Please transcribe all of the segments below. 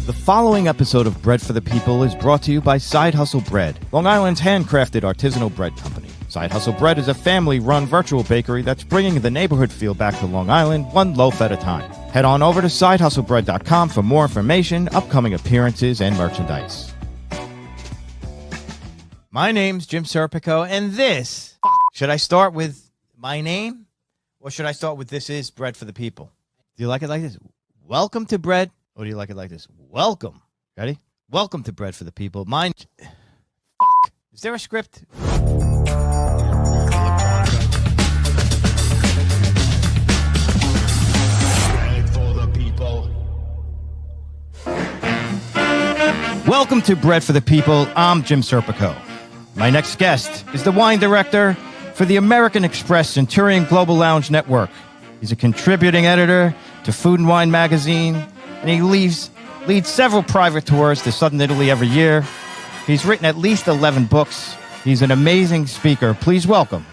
The following episode of Bread for the People is brought to you by Side Hustle Bread, Long Island's handcrafted artisanal bread company. Side Hustle Bread is a family-run virtual bakery that's bringing the neighborhood feel back to Long Island, one loaf at a time. Head on over to sidehustlebread.com for more information, upcoming appearances, and merchandise. My name's Jim Serpico, and this... Should I start with my name? Or should I start with This Is Bread for the People? Do you like it like this? Welcome to Bread. Or do you like it like this? Welcome. Ready? Welcome to Bread for the People. Mine... Is there a script? Welcome to Bread for the People. I'm Jim Serpico. My next guest is the wine director for the American Express Centurion Global Lounge Network. He's a contributing editor to Food and Wine magazine, and he leads several private tours to southern Italy every year. He's written at least 11 books. He's an amazing speaker. Please welcome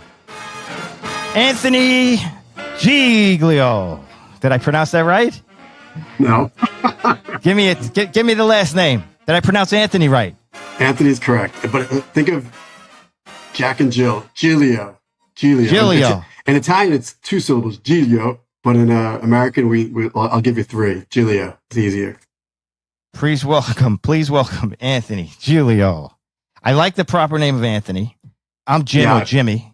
Anthony Giglio. Did I pronounce that right? No. Give me the last name. Did I pronounce Anthony right? Anthony's correct. But think of Jack and Jill. Giglio. Giglio. In Italian, it's two syllables, Giglio. But in American, I'll give you three. Giglio. It's easier. Please welcome Anthony Giglio. I like the proper name of Anthony. I'm Jim or Jimmy.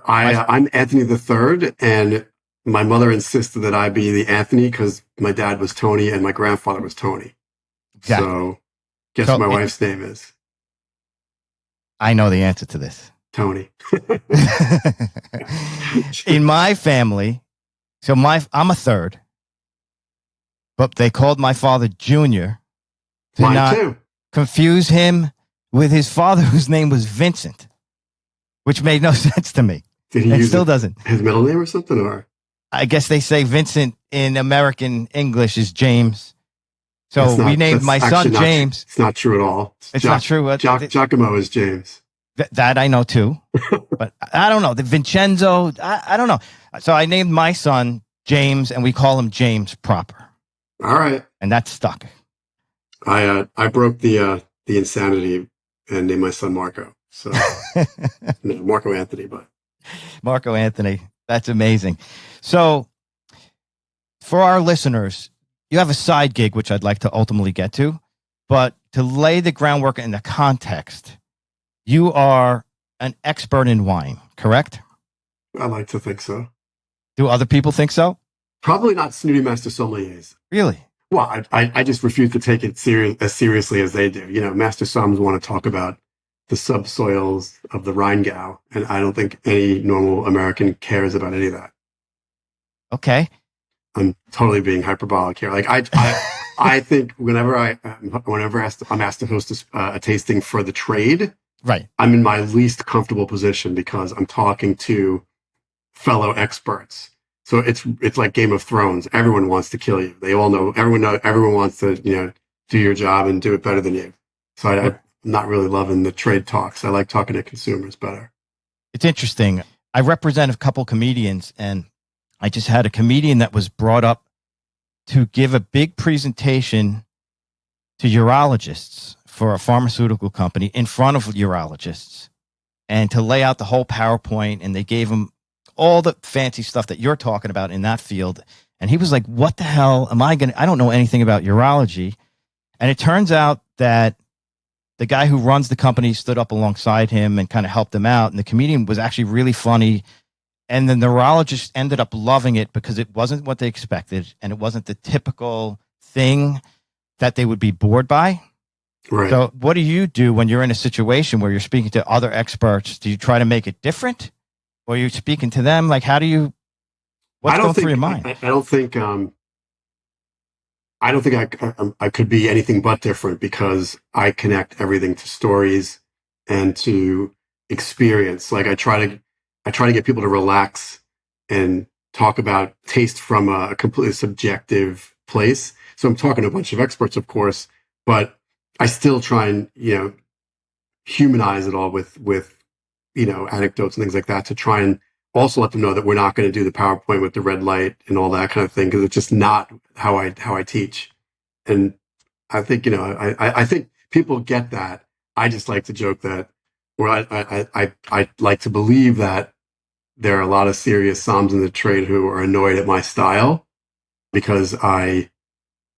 I'm Anthony the Third, and my mother insisted that I be the Anthony because my dad was Tony and my grandfather was Tony. Exactly. So, guess what my wife's name is? I know the answer to this. Tony. In my family, I'm a third, but they called my father Junior to Mine not too. confuse him with his father, whose name was Vincent, which made no sense to me. Did he it use still doesn't. His middle name or something? Or I guess they say Vincent in American English is James. So we named my son James. It's not true at all. It's not true. Giacomo is James. That I know too. But I don't know. The Vincenzo, I don't know. So I named my son James, and we call him James proper. All right. And that's stuck. I broke the insanity and named my son Marco. So no, Marco Anthony, but Marco Anthony. That's amazing. So for our listeners, you have a side gig, which I'd like to ultimately get to, but to lay the groundwork in the context, you are an expert in wine, correct? I like to think so. Do other people think so? Probably not snooty master sommeliers. Really? Well, I just refuse to take it as seriously as they do. You know, master somms want to talk about the subsoils of the Rheingau, and I don't think any normal American cares about any of that. Okay. I'm totally being hyperbolic here. Like I think whenever I'm asked to host a tasting for the trade, right, I'm in my least comfortable position because I'm talking to fellow experts. So it's like Game of Thrones. Everyone wants to kill you. They all know. Everyone wants to do your job and do it better than you. So I'm not really loving the trade talks. I like talking to consumers better. It's interesting. I represent a couple comedians, and I just had a comedian that was brought up to give a big presentation to urologists for a pharmaceutical company in front of urologists and to lay out the whole PowerPoint. And they gave him all the fancy stuff that you're talking about in that field. And he was like, what the hell am I don't know anything about urology. And it turns out that the guy who runs the company stood up alongside him and kind of helped him out. And the comedian was actually really funny. And the neurologist ended up loving it because it wasn't what they expected. And it wasn't the typical thing that they would be bored by. Right. So what do you do when you're in a situation where you're speaking to other experts? Do you try to make it different? Or are you speaking to them? Like, what's going through your mind? I don't think I could be anything but different because I connect everything to stories and to experience. Like I try to get people to relax and talk about taste from a completely subjective place. So I'm talking to a bunch of experts, of course, but I still try and, humanize it all with anecdotes and things like that to try and also let them know that we're not going to do the PowerPoint with the red light and all that kind of thing, because it's just not how I teach. And I think, I think people get that. I just like to joke that, or I like to believe that there are a lot of serious somms in the trade who are annoyed at my style because again,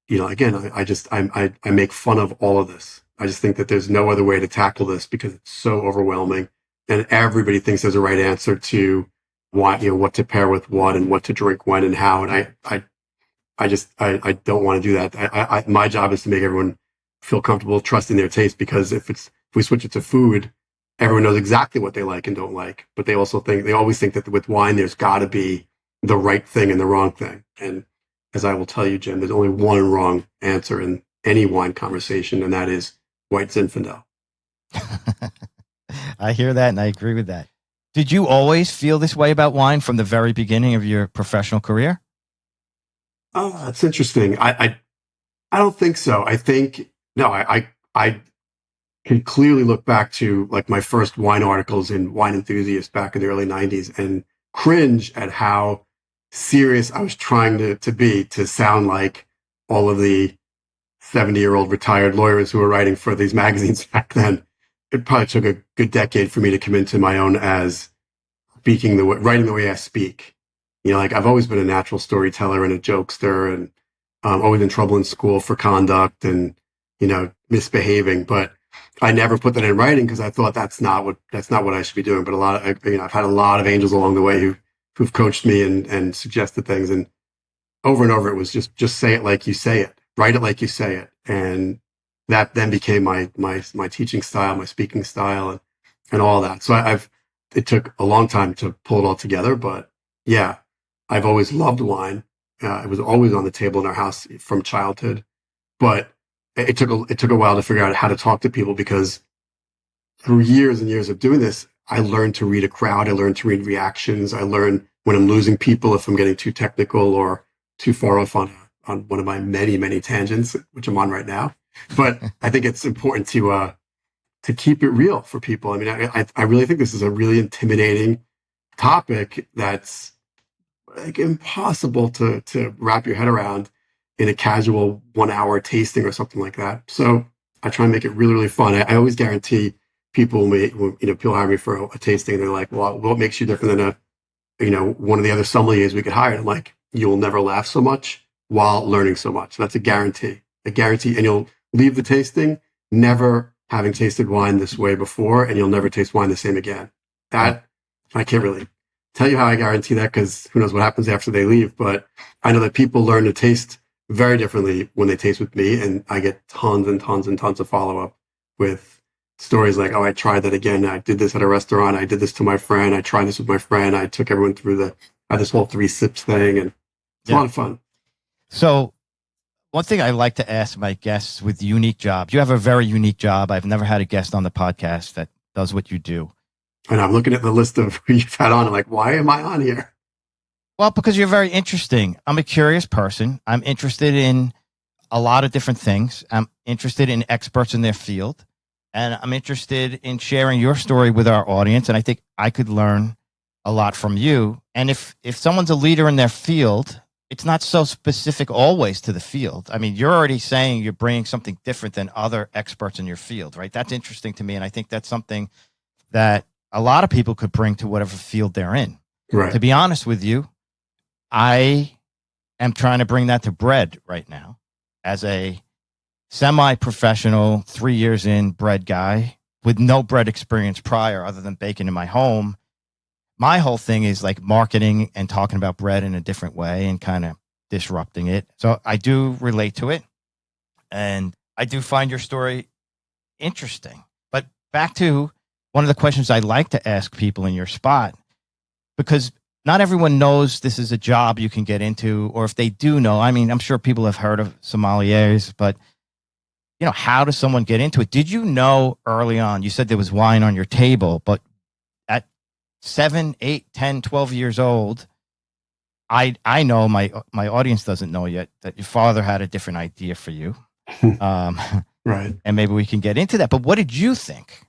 I make fun of all of this. I just think that there's no other way to tackle this because it's so overwhelming and everybody thinks there's a right answer to what to pair with what and what to drink when and how. And I don't want to do that. My job is to make everyone feel comfortable trusting their taste, because if we switch it to food, everyone knows exactly what they like and don't like. But they always think that with wine, there's got to be the right thing and the wrong thing. And as I will tell you, Jim, there's only one wrong answer in any wine conversation, and that is white Zinfandel. I hear that, and I agree with that. Did you always feel this way about wine from the very beginning of your professional career? Oh, that's interesting. I don't think so. I think no. I can clearly look back to like my first wine articles in Wine Enthusiast back in the early '90s and cringe at how serious I was trying to be to sound like all of the 70-year-old retired lawyers who were writing for these magazines back then. It probably took a good decade for me to come into my own as writing the way I speak. Like I've always been a natural storyteller and a jokester, and always in trouble in school for conduct and misbehaving. But I never put that in writing because I thought that's not what I should be doing. But I've had a lot of angels along the way who've coached me and suggested things, and over it was just say it like you say it, write it like you say it, and that then became my teaching style, my speaking style, and all that. So it took a long time to pull it all together, but yeah, I've always loved wine. It was always on the table in our house from childhood, but it took a while to figure out how to talk to people, because through years and years of doing this, I learned to read a crowd. I learned to read reactions. I learned when I'm losing people, if I'm getting too technical or too far off on one of my many, many tangents, which I'm on right now. But I think it's important to keep it real for people. I mean, I really think this is a really intimidating topic that's like impossible to wrap your head around in a casual 1 hour tasting or something like that. So I try and make it really, really fun. I always guarantee people people hire me for a tasting and they're like, well, what makes you different than one of the other sommeliers we could hire? And I'm like, you will never laugh so much while learning so much. That's a guarantee. And you'll leave the tasting never having tasted wine this way before, and you'll never taste wine the same again. That I can't really tell you how I guarantee that, because who knows what happens after they leave. But I know that people learn to taste very differently when they taste with me, and I get tons and tons and tons of follow-up with stories like, oh, I tried that again. I did this at a restaurant. I did this to my friend. I tried this with my friend. I took everyone through this whole 3 sips thing, and it's a lot of fun. So one thing I like to ask my guests with unique jobs, you have a very unique job. I've never had a guest on the podcast that does what you do. And I'm looking at the list of who you've had on. I'm like, why am I on here? Well, because you're very interesting. I'm a curious person. I'm interested in a lot of different things. I'm interested in experts in their field, and I'm interested in sharing your story with our audience. And I think I could learn a lot from you. And if someone's a leader in their field, it's not so specific always to the field. I mean, you're already saying you're bringing something different than other experts in your field, right? That's interesting to me. And I think that's something that a lot of people could bring to whatever field they're in. Right. To be honest with you, I am trying to bring that to bread right now as a semi-professional, 3 years in bread guy with no bread experience prior other than baking in my home. My whole thing is like marketing and talking about bread in a different way and kind of disrupting it. So I do relate to it. And I do find your story interesting. But back to one of the questions I like to ask people in your spot, because not everyone knows this is a job you can get into, or if they do know, I mean, I'm sure people have heard of sommeliers, but how does someone get into it? Did you know early on, you said there was wine on your table, but 7, 8, 10, 12 years old, I know my audience doesn't know yet that your father had a different idea for you. Right. And maybe we can get into that. But what did you think?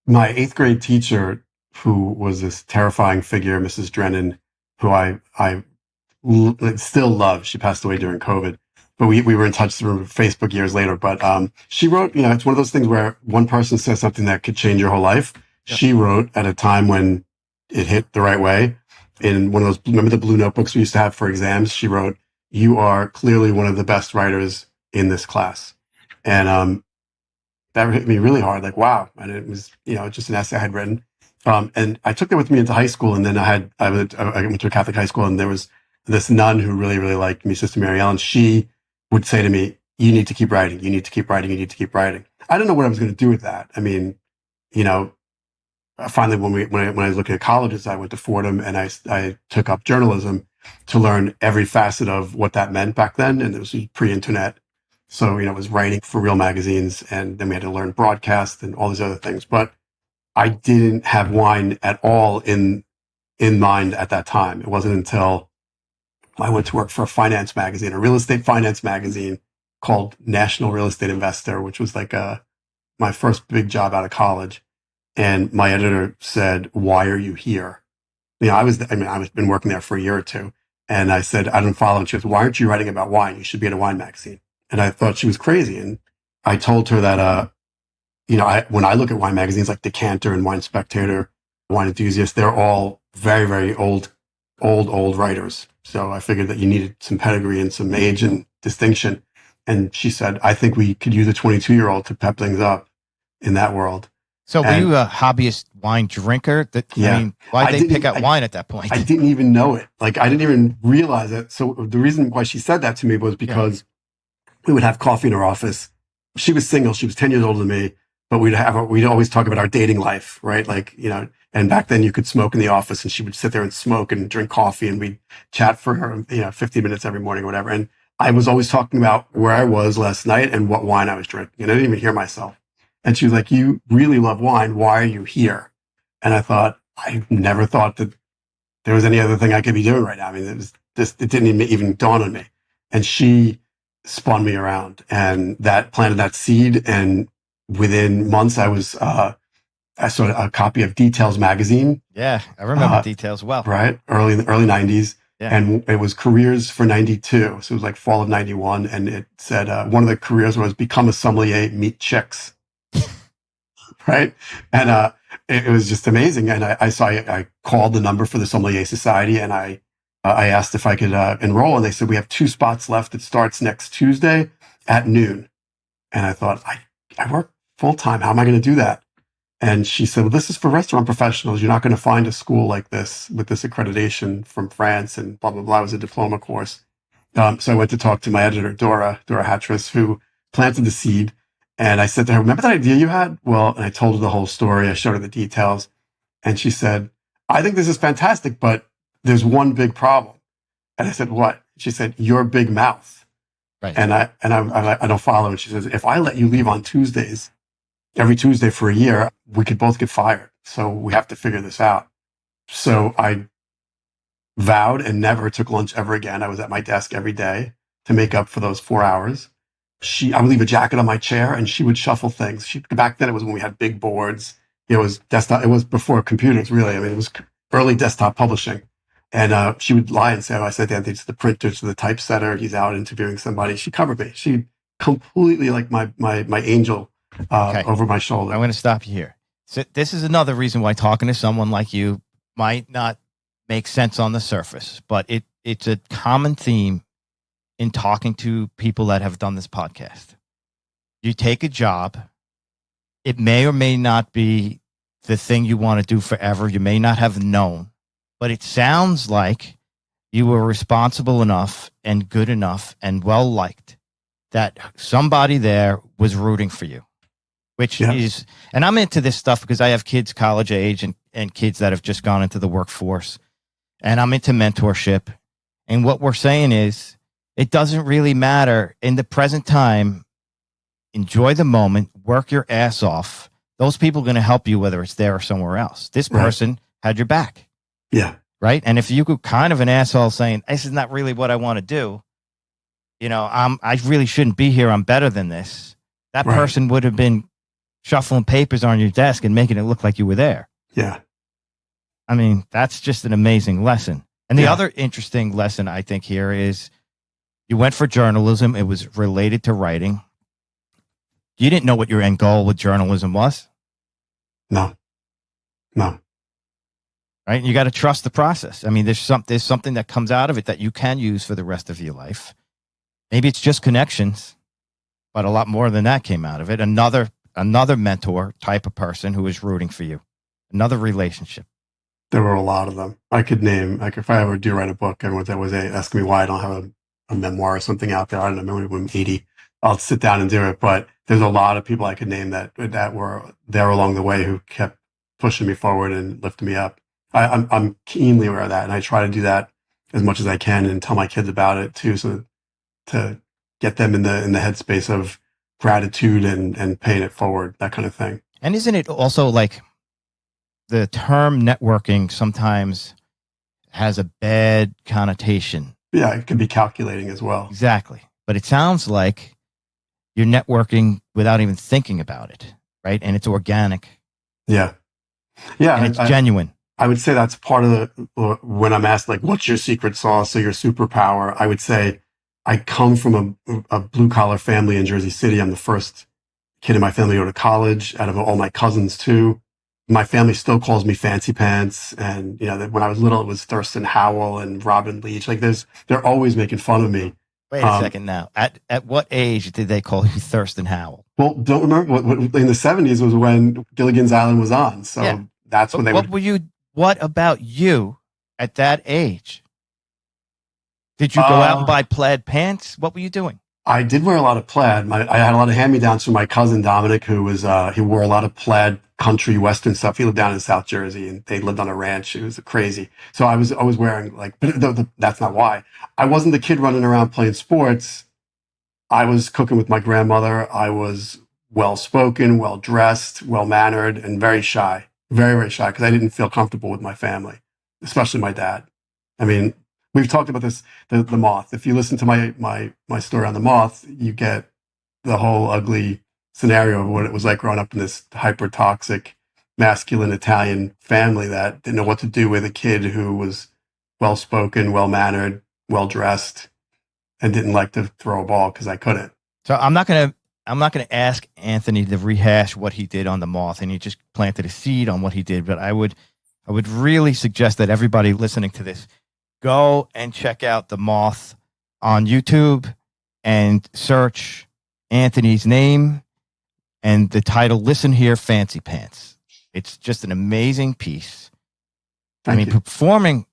My 8th grade teacher, who was this terrifying figure, Mrs. Drennan, who I still love. She passed away during COVID. but we were in touch through Facebook years later. But she wrote, it's one of those things where one person says something that could change your whole life. Yep. She wrote at a time when it hit the right way. In one of those, remember the blue notebooks we used to have for exams? She wrote, "You are clearly one of the best writers in this class." And that hit me really hard. Like, wow. And it was, just an essay I had written. And I took that with me into high school. And then I went to a Catholic high school, and there was this nun who really, really liked me, Sister Mary Ellen. She would say to me, "You need to keep writing. You need to keep writing. You need to keep writing." I don't know what I was going to do with that. I mean, finally, when I was looking at colleges, I went to Fordham, and I took up journalism to learn every facet of what that meant back then. And it was pre-internet. So, it was writing for real magazines, and then we had to learn broadcast and all these other things. But I didn't have wine at all in mind at that time. It wasn't until I went to work for a real estate finance magazine called National Real Estate Investor, which was like my first big job out of college. And my editor said, "Why are you here?" I've been working there for a year or two. And I said, "I don't follow." And she goes, "Why aren't you writing about wine? You should be in a wine magazine." And I thought she was crazy. And I told her that, when I look at wine magazines like Decanter and Wine Spectator, Wine Enthusiast, they're all very, very old writers. So I figured that you needed some pedigree and some age and distinction. And she said, "I think we could use a 22-year-old to pep things up in that world." So were you a hobbyist wine drinker? Why did they pick out wine at that point? I didn't even know it. Like, I didn't even realize it. So the reason why she said that to me was because we would have coffee in her office. She was single. She was 10 years older than me, but we'd always talk about our dating life, right? Like, and back then you could smoke in the office, and she would sit there and smoke and drink coffee, and we'd chat for 15 minutes every morning or whatever. And I was always talking about where I was last night and what wine I was drinking. And I didn't even hear myself. And she was like, "You really love wine. Why are you here?" And I thought, I never thought that there was any other thing I could be doing right now. I mean, it didn't even dawn on me. And she spun me around, and that planted that seed. And within months, I saw a copy of Details magazine. Yeah, I remember Details well. Right, early 90s. Yeah. And it was careers for 92. So it was like fall of 91. And it said, one of the careers was become a sommelier, meet chicks. Right. And it was just amazing. And I called the number for the Sommelier Society, and I asked if I could enroll. And they said, "We have 2 spots left. It starts next Tuesday at noon." And I thought, I work full time. How am I going to do that? And she said, "Well, this is for restaurant professionals. You're not going to find a school like this with this accreditation from France," and blah, blah, blah. It was a diploma course. So I went to talk to my editor, Dora Hattress, who planted the seed. And I said to her, "Remember that idea you had?" Well, and I told her the whole story. I showed her the details. And she said, "I think this is fantastic, but there's one big problem." And I said, "What?" She said, "Your big mouth." Right. And I don't follow it. She says, "If I let you leave on Tuesdays, every Tuesday for a year, we could both get fired. So we have to figure this out." So I vowed and never took lunch ever again. I was at my desk every day to make up for those 4 hours. I would leave a jacket on my chair, and she would shuffle things. Back then, it was when we had big boards. It was desktop. It was before computers, really. I mean, it was early desktop publishing. And she would lie and say, "Oh, I said to Anthony, it's the printer, to the typesetter. He's out interviewing somebody." She covered me. She completely like my angel over my shoulder. I'm going to stop you here. So this is another reason why talking to someone like you might not make sense on the surface, but it's a common theme in talking to people that have done this podcast. You take a job. It may or may not be the thing you want to do forever. You may not have known, but it sounds like you were responsible enough and good enough and well liked that somebody there was rooting for you, which is, and I'm into this stuff because I have kids college age and kids that have just gone into the workforce, and I'm into mentorship. And what we're saying is, it doesn't really matter in the present time. Enjoy the moment, work your ass off. Those people are going to help you, whether it's there or somewhere else. This person had your back. Yeah. Right. And if you go kind of an asshole saying, "This is not really what I want to do. I really shouldn't be here. I'm better than this." That person would have been shuffling papers on your desk and making it look like you were there. Yeah. I mean, that's just an amazing lesson. And the other interesting lesson I think here is, You went for journalism. It was related to writing. You didn't know what your end goal with journalism was. No. Right? You got to trust the process. I mean, there's something that comes out of it that you can use for the rest of your life. Maybe it's just connections, but a lot more than that came out of it. Another mentor type of person who is rooting for you. Another relationship. There were a lot of them. I could name, like, if I ever do write a book, everyone's always asking me why I don't have a memoir or something out there. I don't know, maybe when I'm 80, I'll sit down and do it. But there's a lot of people I could name that were there along the way who kept pushing me forward and lifting me up. I'm keenly aware of that, and I try to do that as much as I can and tell my kids about it too, so to get them in the headspace of gratitude and paying it forward, that kind of thing. And isn't it also like the term networking sometimes has a bad connotation? Yeah, it can be calculating as well. Exactly. But it sounds like you're networking without even thinking about it, right? And it's organic. Yeah. Yeah. And it's genuine. I would say that's part of when I'm asked, like, what's your secret sauce or your superpower? I would say I come from a blue collar family in Jersey City. I'm the first kid in my family to go to college, out of all my cousins too. My family still calls me Fancy Pants. And, when I was little, it was Thurston Howell and Robin Leach. Like, they're always making fun of me. Wait a second now. At what age did they call you Thurston Howell? Well, don't remember what in the 70s was when Gilligan's Island was on. So that's when what about you at that age? Did you go out and buy plaid pants? What were you doing? I did wear a lot of plaid. I had a lot of hand-me-downs from my cousin Dominic, who wore a lot of plaid country western stuff. He lived down in South Jersey, and they lived on a ranch. It was crazy. So I was always wearing, like, but that's not why. I wasn't the kid running around playing sports. I was cooking with my grandmother. I was well-spoken, well-dressed, well-mannered, and very shy. Very, very shy, because I didn't feel comfortable with my family, especially my dad. I mean, we've talked about this, the moth. If you listen to my story on the moth, you get the whole ugly scenario of what it was like growing up in this hyper toxic, masculine Italian family that didn't know what to do with a kid who was well spoken, well mannered, well dressed, and didn't like to throw a ball because I couldn't. So I'm not gonna ask Anthony to rehash what he did on the moth, and he just planted a seed on what he did. But I would really suggest that everybody listening to this go and check out the moth on YouTube and search Anthony's name and the title, Listen Here, Fancy Pants. It's just an amazing piece. Thank you. Performing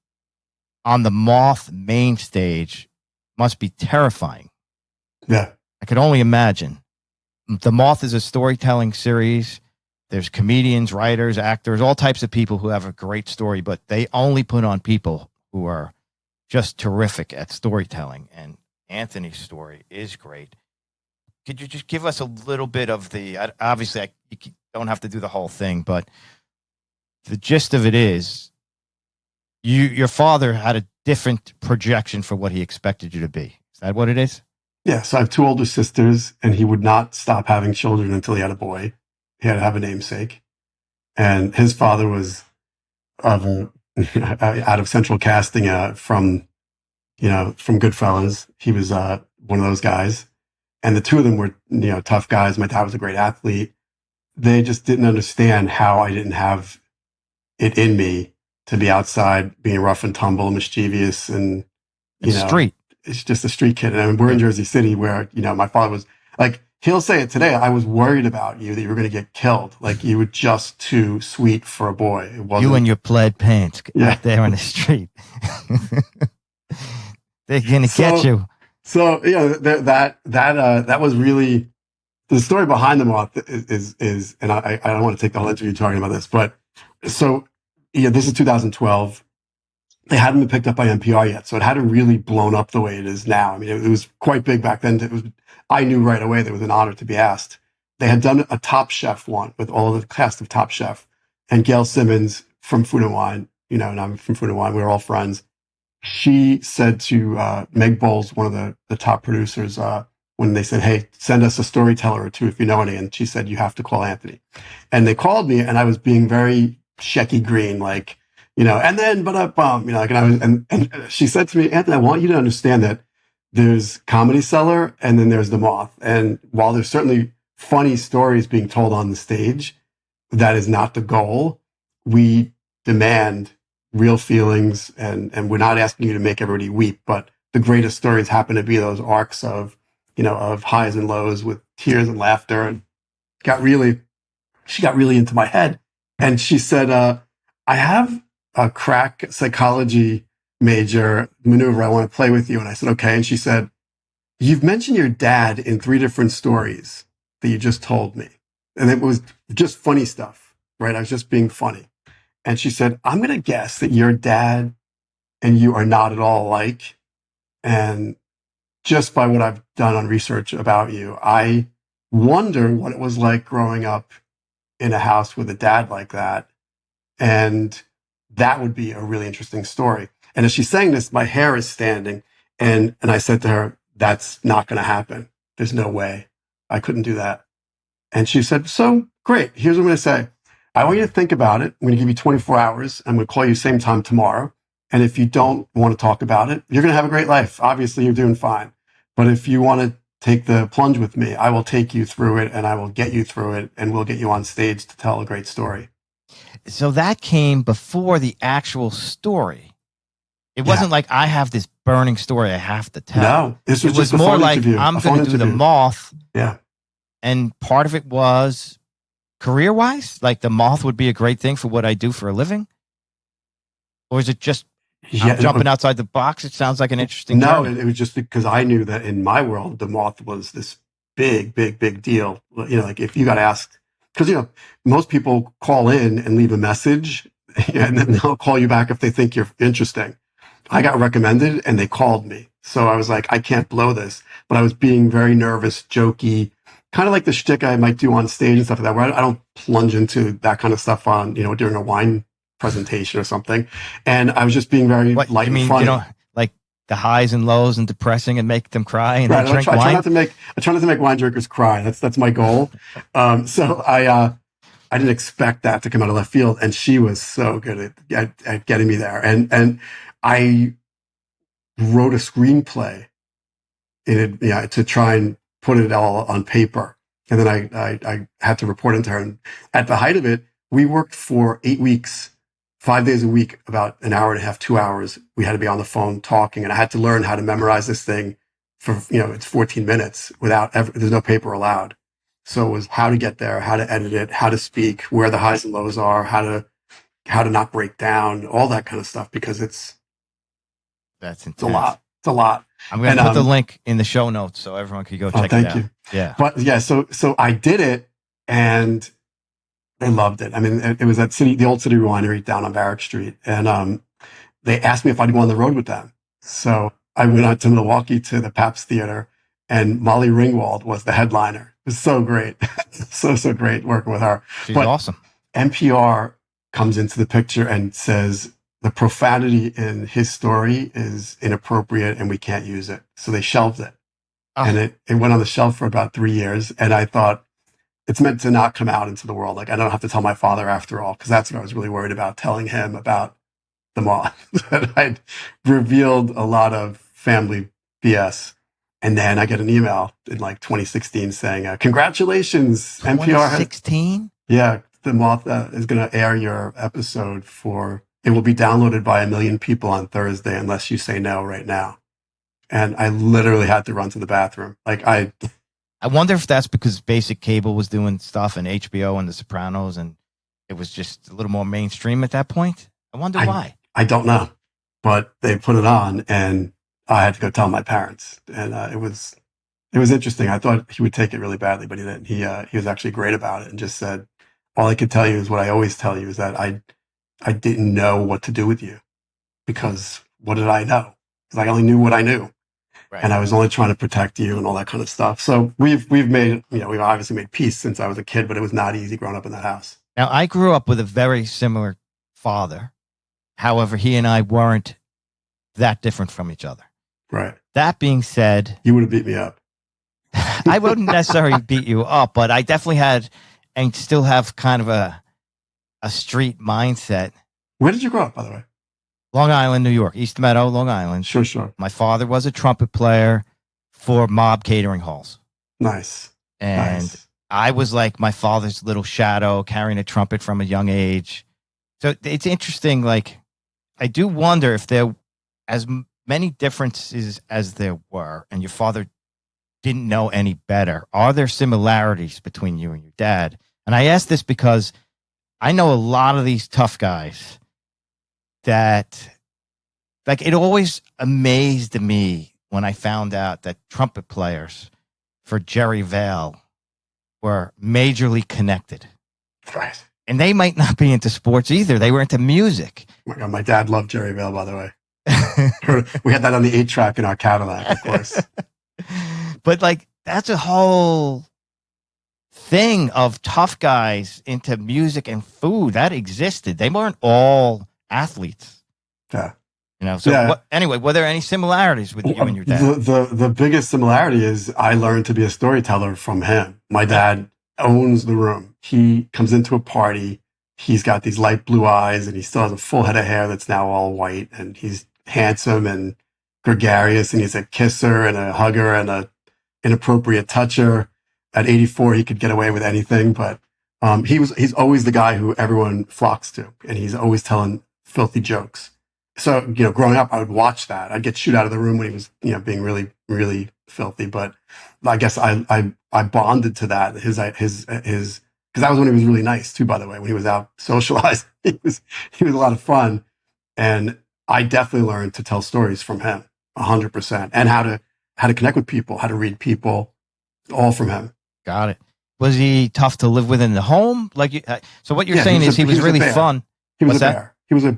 on the moth main stage must be terrifying. Yeah. I could only imagine. The Moth is a storytelling series. There's comedians, writers, actors, all types of people who have a great story, but they only put on people who are just terrific at storytelling. And Anthony's story is great. Could you just give us a little bit of obviously you don't have to do the whole thing, but the gist of it is your father had a different projection for what he expected you to be. Is that what it is? Yeah. So I have two older sisters, and he would not stop having children until he had a boy. He had to have a namesake. And his father was out of central casting from Goodfellas. He was one of those guys. And the two of them were, tough guys. My dad was a great athlete. They just didn't understand how I didn't have it in me to be outside being rough and tumble, mischievous, and street. It's just a street kid. And we're in Jersey City where, my father was like, he'll say it today. I was worried about you, that you were going to get killed. Like, you were just too sweet for a boy. It wasn't you and your plaid pants out there in the street. They're going to get you. So, that was really the story behind the moth is, and I don't want to take the whole interview talking about this, but so, this is 2012. They hadn't been picked up by NPR yet, so it hadn't really blown up the way it is now. I mean, it was quite big back then. I knew right away that it was an honor to be asked. They had done a Top Chef one with all of the cast of Top Chef, and Gail Simmons from Food and Wine, and I'm from Food and Wine. We were all friends. She said to Meg Bowles, one of the top producers, when they said, "Hey, send us a storyteller or two if you know any," and she said, "You have to call Anthony." And they called me, and I was being very Shecky Green, like, and then, and I was, and she said to me, "Anthony, I want you to understand that there's Comedy Cellar, and then there's The Moth. And while there's certainly funny stories being told on the stage, that is not the goal. We demand real feelings, and we're not asking you to make everybody weep, but the greatest stories happen to be those arcs of, of highs and lows with tears and laughter. And she got really into my head. And she said, I have a crack psychology major maneuver I want to play with you. And I said, okay. And she said, you've mentioned your dad in 3 different stories that you just told me. And it was just funny stuff, right? I was just being funny. And she said, I'm going to guess that your dad and you are not at all alike. And just by what I've done on research about you, I wonder what it was like growing up in a house with a dad like that. And that would be a really interesting story. And as she's saying this, my hair is standing. And I said to her, that's not going to happen. There's no way. I couldn't do that. And she said, so great. Here's what I'm going to say. I want you to think about it. I'm going to give you 24 hours. I'm going to call you same time tomorrow. And if you don't want to talk about it, you're going to have a great life. Obviously, you're doing fine. But if you want to take the plunge with me, I will take you through it, and I will get you through it, and we'll get you on stage to tell a great story. So that came before the actual story. It wasn't like I have this burning story I have to tell. No, this was just more phone like interview, I'm going to do The Moth. Yeah. And part of it was career-wise, like The Moth would be a great thing for what I do for a living? Or is it just I'm jumping outside the box? It sounds like an interesting journey. It was just because I knew that in my world, The Moth was this big, big, big deal. Like if you got asked, because, most people call in and leave a message and then they'll call you back if they think you're interesting. I got recommended and they called me. So I was like, I can't blow this. But I was being very nervous, jokey, kind of like the shtick I might do on stage and stuff like that, where I don't plunge into that kind of stuff on, during a wine presentation or something. And I was just being very light and funny. Like the highs and lows and depressing and make them cry and then drink wine? I try not to make wine drinkers cry. That's my goal. So I didn't expect that to come out of left field. And she was so good at getting me there. And I wrote a screenplay to try and put it all on paper. And then I had to report into her. And at the height of it, we worked for 8 weeks, 5 days a week, about an hour and a half, 2 hours. We had to be on the phone talking, and I had to learn how to memorize this thing for, it's 14 minutes there's no paper allowed. So it was how to get there, how to edit it, how to speak, where the highs and lows are, how to not break down, all that kind of stuff, because it's a lot. It's a lot. I'm going to put the link in the show notes so everyone can go check it out. Thank you. Yeah. But yeah, so I did it and they loved it. I mean, it was at the Old City Winery down on Barrack Street. And they asked me if I'd go on the road with them. So I went out to Milwaukee to the Pabst Theater, and Molly Ringwald was the headliner. It was so great. so great working with her. She's awesome. NPR comes into the picture and says, the profanity in his story is inappropriate and we can't use it. So they shelved it. Oh. And it went on the shelf for about 3 years. And I thought, it's meant to not come out into the world. Like, I don't have to tell my father after all, because that's what I was really worried about, telling him about The Moth. That I'd revealed a lot of family BS. And then I get an email in like 2016 saying, congratulations, NPR. 2016? Yeah, The Moth is going to air your episode it will be downloaded by 1 million people on Thursday unless you say no right now. And I literally had to run to the bathroom. Like I wonder if that's because basic cable was doing stuff and HBO and The Sopranos, and it was just a little more mainstream at that point. I wonder why. I don't know, but they put it on and I had to go tell my parents. And it was interesting. I thought he would take it really badly, but he didn't. He was actually great about it and just said, all I could tell you is what I always tell you, is that I didn't know what to do with you, because what did I know? Because I only knew what I knew. Right. And I was only trying to protect you and all that kind of stuff. So we've made, we've obviously made peace since I was a kid, but it was not easy growing up in that house. Now, I grew up with a very similar father. However, he and I weren't that different from each other. Right. That being said, you would have beat me up. I wouldn't necessarily beat you up, but I definitely had and still have kind of a street mindset. Where did you grow up, by the way? Long Island, New York, East Meadow, Long Island. Sure. My father was a trumpet player for mob catering halls. Nice. And Nice. I was like my father's little shadow, carrying a trumpet from a young age. So it's interesting. Like, I do wonder if there, as many differences as there were, and your father didn't know any better, are there similarities between you and your dad? And I ask this because I know a lot of these tough guys that, like, it always amazed me when I found out that trumpet players for Jerry Vale were majorly connected. Right. And they might not be into sports either. They were into music. Oh my God, my dad loved Jerry Vale, by the way. We had that on the 8-track in our Cadillac, of course. But like, that's a whole thing of tough guys into music and food that existed. They weren't all athletes. Yeah. You know, so anyway, were there any similarities with you and your dad? The biggest similarity is I learned to be a storyteller from him. My dad owns the room. He comes into a party. He's got these light blue eyes and he still has a full head of hair that's now all white. And he's handsome and gregarious. And he's a kisser and a hugger and a inappropriate toucher. At 84, he could get away with anything. But he's always the guy who everyone flocks to. And he's always telling filthy jokes. So, growing up, I would watch that. I'd get shooed out of the room when he was, being really, really filthy. But I guess I bonded to that. His, because that was when he was really nice too, by the way, when he was out socializing. He was a lot of fun. And I definitely learned to tell stories from him 100% and how to connect with people, how to read people, all from him. Got it. Was he tough to live with in the home? So what you're saying is he was really fun. He was a bear. He was a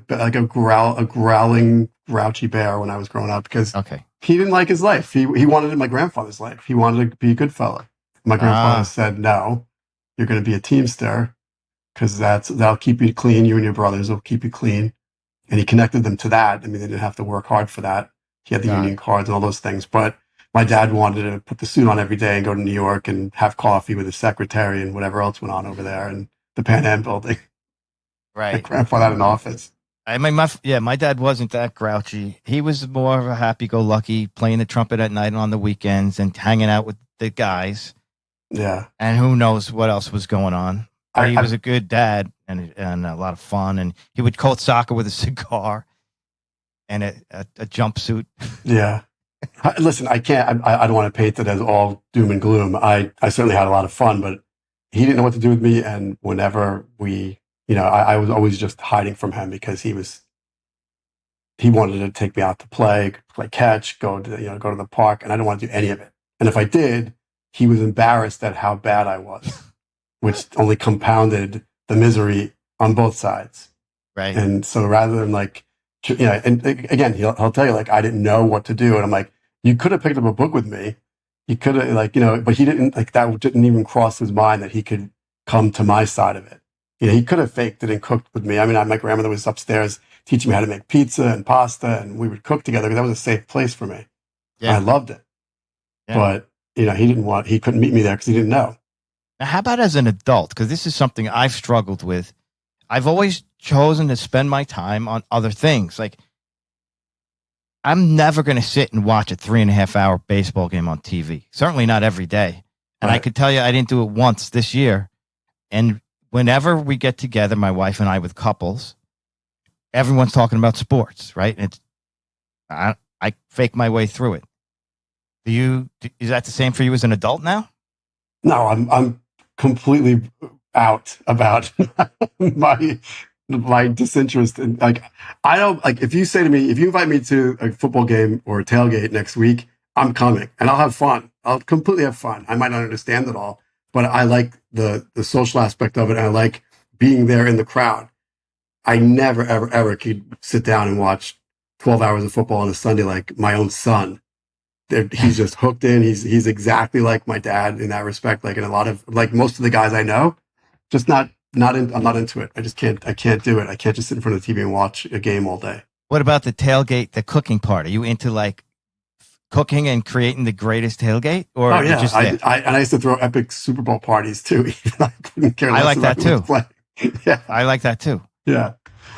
growling, grouchy bear when I was growing up because he didn't like his life. He wanted my grandfather's life. He wanted to be a good fella. My grandfather said, "No, you're going to be a teamster because that'll keep you clean. You and your brothers will keep you clean." And he connected them to that. I mean, they didn't have to work hard for that. He had the union cards and all those things. But my dad wanted to put the suit on every day and go to New York and have coffee with his secretary and whatever else went on over there in the Pan Am building. Right. My grandfather had an office. I mean, my dad wasn't that grouchy. He was more of a happy-go-lucky, playing the trumpet at night and on the weekends and hanging out with the guys. Yeah. And who knows what else was going on. But he was a good dad and a lot of fun. And he would coach soccer with a cigar and a jumpsuit. Yeah. Listen, I don't want to paint it as all doom and gloom. I certainly had a lot of fun, but he didn't know what to do with me. And whenever I was always just hiding from him because he wanted to take me out to play catch, go to the park, and I didn't want to do any of it. And if I did, he was embarrassed at how bad I was, which only compounded the misery on both sides. Right. And so rather than and again, he'll tell you I didn't know what to do, and I'm like, you could have picked up a book with me, you could have but he didn't that didn't even cross his mind that he could come to my side of it. He could have faked it and cooked with me. I mean, my grandmother was upstairs teaching me how to make pizza and pasta, and we would cook together because that was a safe place for me. Yeah. And I loved it. Yeah. But, he couldn't meet me there because he didn't know. Now, how about as an adult? Because this is something I've struggled with. I've always chosen to spend my time on other things. Like, I'm never going to sit and watch a 3.5-hour baseball game on TV. Certainly not every day. And I could tell you I didn't do it once this year. And whenever we get together, my wife and I, with couples, everyone's talking about sports, right? And I fake my way through it. Is that the same for you as an adult now? No, I'm completely out about my disinterest in I don't if you say to me, if you invite me to a football game or a tailgate next week, I'm coming and I'll have fun. I'll completely have fun. I might not understand it all, but I like the social aspect of it, and I like being there in the crowd. I never, ever, ever could sit down and watch 12 hours of football on a Sunday like my own son. He's just hooked in. He's exactly like my dad in that respect. Like in a lot of most of the guys I know, just I'm not into it. I can't do it. I can't just sit in front of the TV and watch a game all day. What about the tailgate, the cooking part? Are you into cooking and creating the greatest tailgate? Or oh yeah, I used to throw epic Super Bowl parties too. I couldn't care less. I like that too. Yeah, I like that too. Yeah.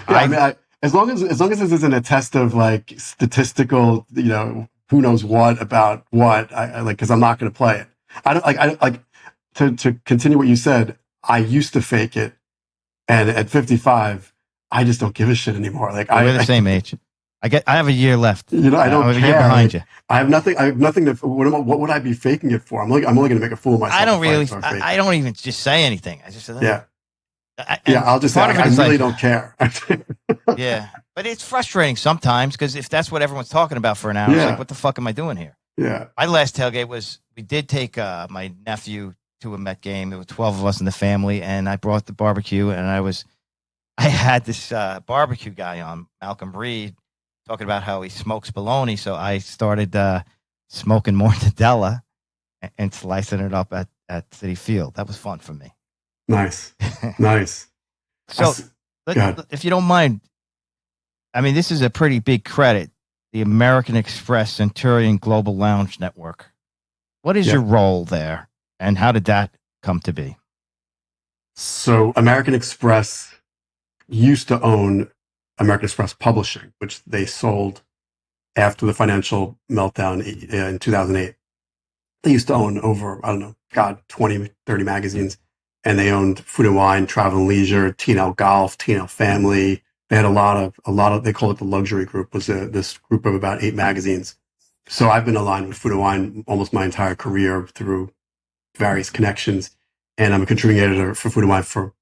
I mean, as long as this isn't a test of like statistical, who knows what about what, I like, because I'm not going to play it. I like to continue what you said. I used to fake it, and at 55, I just don't give a shit anymore. Like we're the same age. I have a year left. I don't I'm a care. year behind you. I have nothing to. What would I be faking it for? I'm only going to make a fool of myself. I don't even just say anything. I just I'll just say I really don't care. Yeah, but it's frustrating sometimes because if that's what everyone's talking about for an hour, it's like, what the fuck am I doing here? Yeah. My last tailgate was, we did take my nephew to a Met game. There were 12 of us in the family, and I brought the barbecue, and I had this barbecue guy on, Malcolm Reed, talking about how he smokes bologna. So I started smoking mortadella and slicing it up at Citi Field. That was fun for me. Nice. Nice. So if you don't mind, I mean, this is a pretty big credit, the American Express Centurion Global Lounge Network. What is your role there, and how did that come to be? So American Express used to own American Express Publishing, which they sold after the financial meltdown in 2008. They used to own over, 20, 30 magazines. And they owned Food and Wine, Travel and Leisure, T&L Golf, T&L Family. They had a lot of, they call it the luxury group, was this group of about 8 magazines. So I've been aligned with Food and Wine almost my entire career through various connections. And I'm a contributing editor for Food and Wine for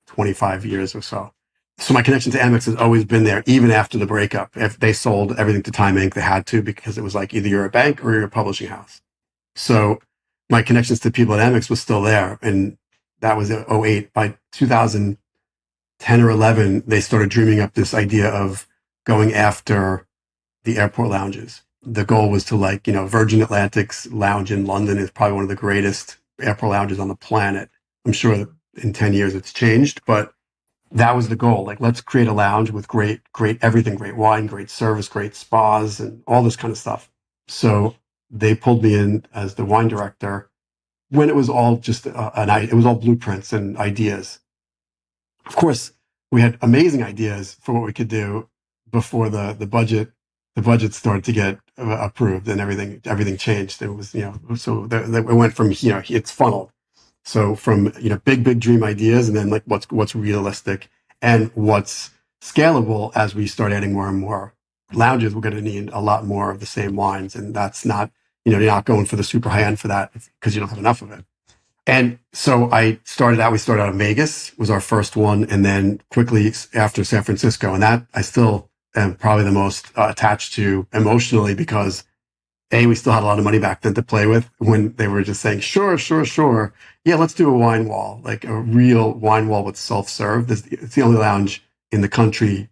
25 years or so. So my connection to Amex has always been there, even after the breakup. If they sold everything to Time Inc., they had to, because it was like either you're a bank or you're a publishing house. So my connections to people at Amex was still there. And that was in 2008. By 2010 or 11, they started dreaming up this idea of going after the airport lounges. The goal was to Virgin Atlantic's lounge in London is probably one of the greatest airport lounges on the planet. I'm sure that in 10 years it's changed, but that was the goal. Like, let's create a lounge with great everything, great wine, great service, great spas, and all this kind of stuff. So they pulled me in as the wine director when it was all just it was all blueprints and ideas. Of course, we had amazing ideas for what we could do before the budget started to get approved, and everything changed. It was, so it went from, it's funneled. So from, big dream ideas, and then like what's realistic and what's scalable. As we start adding more and more lounges, we're going to need a lot more of the same wines, and that's not, you're not going for the super high end for that because you don't have enough of it. And so we started out in Vegas, was our first one, and then quickly after San Francisco, and that I still am probably the most attached to emotionally, because we still had a lot of money back then to play with, when they were just saying, sure. Yeah, let's do a wine wall, like a real wine wall with self-serve. It's the only lounge in the country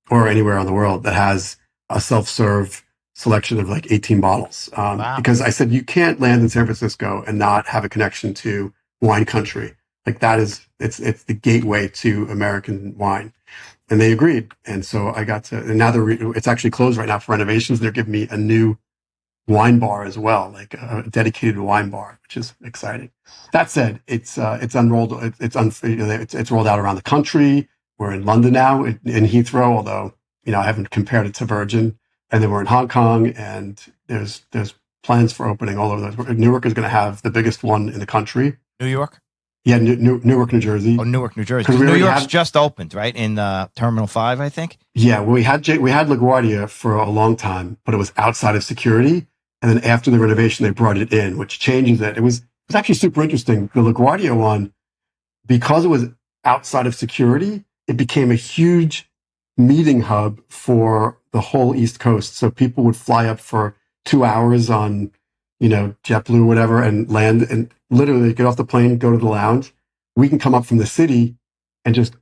or anywhere in the world that has a self-serve selection of like 18 bottles. Wow. Because I said, you can't land in San Francisco and not have a connection to wine country. Like it's the gateway to American wine. And they agreed. And so I got to, and now it's actually closed right now for renovations. They're giving me a new wine bar as well, like a dedicated wine bar, which is exciting. That said, it's unrolled. It's rolled out around the country. We're in London now, in Heathrow, although, I haven't compared it to Virgin. And then we're in Hong Kong, and there's plans for opening all over those. Newark is going to have the biggest one in the country. New York? Yeah, Newark, New Jersey. Oh, Newark, New Jersey. New York's just opened, right? In Terminal 5, I think? Yeah, well, we had LaGuardia for a long time, but it was outside of security. And then after the renovation, they brought it in, which changes it. It was actually super interesting. The LaGuardia one, because it was outside of security, it became a huge meeting hub for the whole East Coast. So people would fly up for 2 hours on, JetBlue or whatever, and land, and literally get off the plane, go to the lounge. We can come up from the city and just